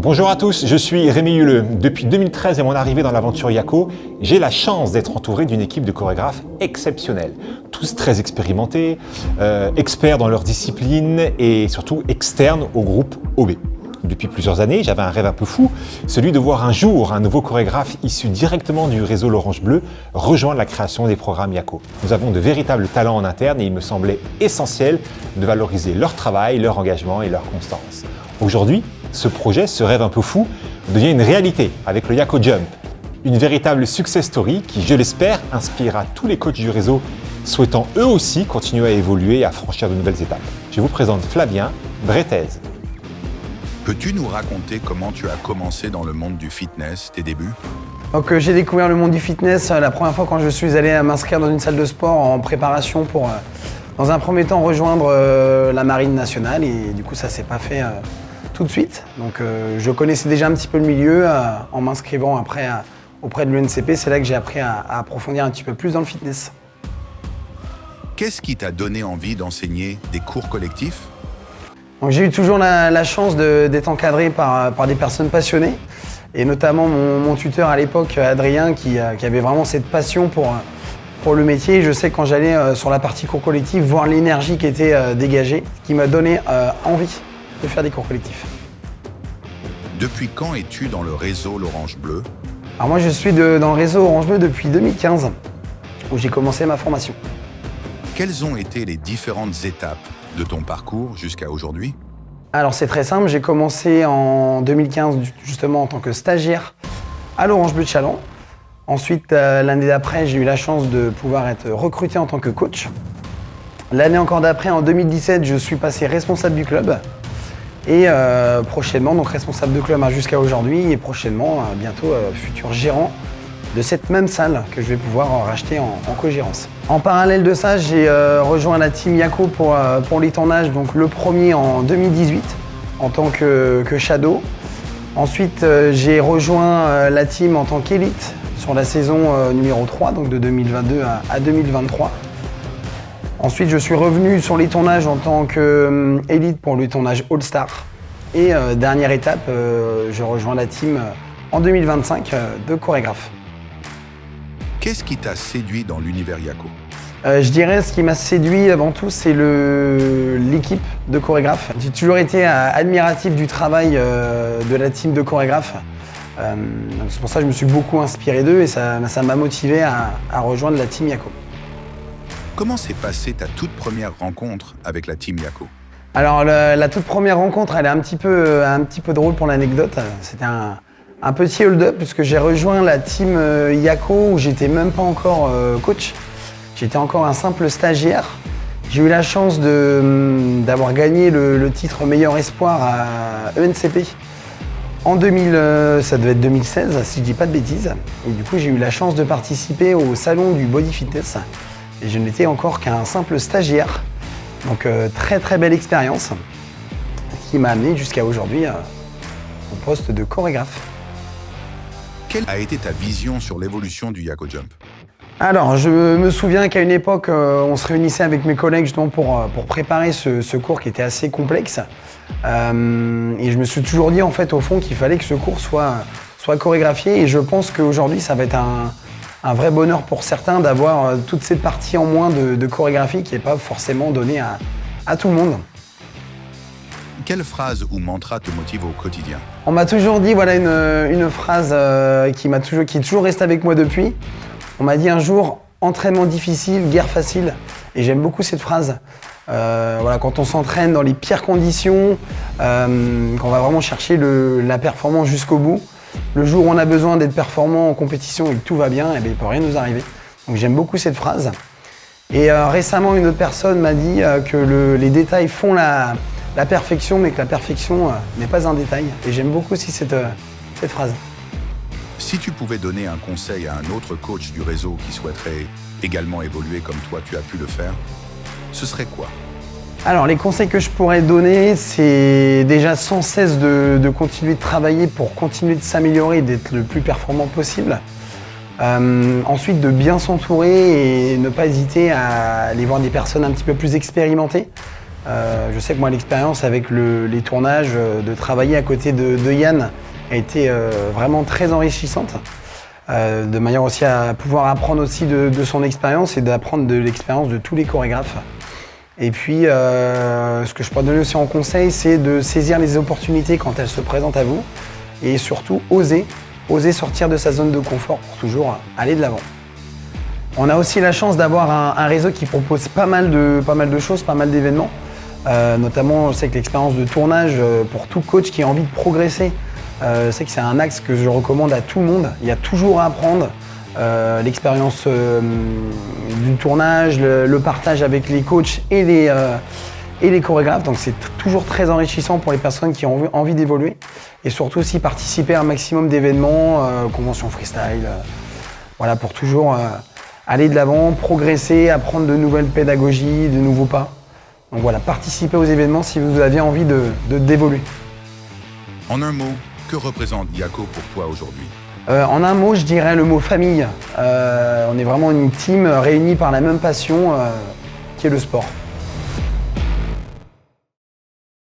Bonjour à tous, je suis Rémi Huleux. Depuis 2013 et mon arrivée dans l'aventure Yako, j'ai la chance d'être entouré d'une équipe de chorégraphes exceptionnelle. Tous très expérimentés, experts dans leur discipline et surtout externes au groupe OB. Depuis plusieurs années, j'avais un rêve un peu fou, celui de voir un jour un nouveau chorégraphe issu directement du réseau L'Orange Bleu rejoindre la création des programmes Yako. Nous avons de véritables talents en interne et il me semblait essentiel de valoriser leur travail, leur engagement et leur constance. Aujourd'hui, ce projet, ce rêve un peu fou, devient une réalité avec le Yako Jump. Une véritable success story qui, je l'espère, inspirera tous les coachs du réseau souhaitant eux aussi continuer à évoluer et à franchir de nouvelles étapes. Je vous présente Flavien Bretez. Peux-tu nous raconter comment tu as commencé dans le monde du fitness, tes débuts? Donc j'ai découvert le monde du fitness la première fois quand je suis allé m'inscrire dans une salle de sport en préparation pour, dans un premier temps, rejoindre la Marine nationale et du coup ça s'est pas fait tout de suite. Donc je connaissais déjà un petit peu le milieu en m'inscrivant après auprès de l'UNCP. C'est là que j'ai appris à approfondir un petit peu plus dans le fitness. Qu'est-ce qui t'a donné envie d'enseigner des cours collectifs? Donc, j'ai eu toujours la chance d'être encadré par des personnes passionnées et notamment mon tuteur à l'époque, Adrien, qui avait vraiment cette passion pour le métier. Je sais que quand j'allais sur la partie cours collectifs, voir l'énergie qui était dégagée, ce qui m'a donné envie de faire des cours collectifs. Depuis quand es-tu dans le réseau L'Orange Bleu? Alors moi je suis dans le réseau Orange Bleu depuis 2015 où j'ai commencé ma formation. Quelles ont été les différentes étapes de ton parcours jusqu'à aujourd'hui? Alors c'est très simple, j'ai commencé en 2015 justement en tant que stagiaire à l'Orange Bleu de Challans. Ensuite l'année d'après j'ai eu la chance de pouvoir être recruté en tant que coach. L'année encore d'après, en 2017, je suis passé responsable du club. Et prochainement, donc responsable de club jusqu'à aujourd'hui et prochainement, bientôt, futur gérant de cette même salle que je vais pouvoir racheter en co-gérance. En parallèle de ça, j'ai rejoint la team Yako pour les tournages, donc le premier en 2018 en tant que shadow. Ensuite, j'ai rejoint la team en tant qu'élite sur la saison numéro 3, donc de 2022 à 2023. Ensuite, je suis revenu sur les tournages en tant qu'élite pour le tournage All-Star. Et dernière étape, je rejoins la team en 2025 de chorégraphe. Qu'est-ce qui t'a séduit dans l'univers Yako? Je dirais ce qui m'a séduit avant tout, c'est l'équipe de chorégraphes. J'ai toujours été admiratif du travail de la team de chorégraphes. C'est pour ça que je me suis beaucoup inspiré d'eux et ça m'a motivé à rejoindre la team Yako. Comment s'est passée ta toute première rencontre avec la team Yako? Alors la toute première rencontre, elle est un petit peu drôle pour l'anecdote. C'était un petit hold-up puisque j'ai rejoint la team Yako où j'étais même pas encore coach. J'étais encore un simple stagiaire. J'ai eu la chance d'avoir gagné le titre meilleur espoir à ENCP en ça devait être 2016 si je dis pas de bêtises. Et du coup j'ai eu la chance de participer au salon du Body Fitness. Et je n'étais encore qu'un simple stagiaire. Donc très très belle expérience qui m'a amené jusqu'à aujourd'hui au poste de chorégraphe. Quelle a été ta vision sur l'évolution du Yako Jump? Alors je me souviens qu'à une époque on se réunissait avec mes collègues justement pour préparer ce cours qui était assez complexe. Et je me suis toujours dit en fait au fond qu'il fallait que ce cours soit chorégraphié et je pense qu'aujourd'hui ça va être un vrai bonheur pour certains d'avoir toute cette partie en moins de chorégraphie qui n'est pas forcément donnée à tout le monde. Quelle phrase ou mantra te motive au quotidien? On m'a toujours dit voilà, une phrase qui est toujours restée avec moi depuis. On m'a dit un jour « entraînement difficile, guerre facile ». Et j'aime beaucoup cette phrase. Voilà, quand on s'entraîne dans les pires conditions, qu'on va vraiment chercher la performance jusqu'au bout, le jour où on a besoin d'être performant en compétition et que tout va bien, eh bien, il ne peut rien nous arriver. Donc j'aime beaucoup cette phrase. Et récemment, une autre personne m'a dit que les détails font la perfection, mais que la perfection n'est pas un détail. Et j'aime beaucoup aussi cette phrase. Si tu pouvais donner un conseil à un autre coach du réseau qui souhaiterait également évoluer comme toi tu as pu le faire, ce serait quoi? Alors les conseils que je pourrais donner, c'est déjà sans cesse de continuer de travailler pour continuer de s'améliorer et d'être le plus performant possible. Ensuite de bien s'entourer et ne pas hésiter à aller voir des personnes un petit peu plus expérimentées Je sais que moi, l'expérience avec les tournages, de travailler à côté de Yann a été vraiment très enrichissante. De manière aussi à pouvoir apprendre aussi de son expérience et d'apprendre de l'expérience de tous les chorégraphes. Et puis, ce que je peux donner aussi en conseil, c'est de saisir les opportunités quand elles se présentent à vous et surtout oser sortir de sa zone de confort pour toujours aller de l'avant. On a aussi la chance d'avoir un réseau qui propose pas mal de choses, pas mal d'événements. Notamment, je sais que l'expérience de tournage pour tout coach qui a envie de progresser, je sais que c'est un axe que je recommande à tout le monde. Il y a toujours à apprendre. L'expérience du tournage, le partage avec les coachs et les chorégraphes. Donc c'est toujours très enrichissant pour les personnes qui ont envie d'évoluer. Et surtout aussi participer à un maximum d'événements, conventions freestyle, voilà, pour toujours aller de l'avant, progresser, apprendre de nouvelles pédagogies, de nouveaux pas. Donc voilà, participez aux événements si vous avez envie d'évoluer. En un mot, que représente Yako pour toi aujourd'hui? En un mot, je dirais le mot famille. On est vraiment une team réunie par la même passion qui est le sport.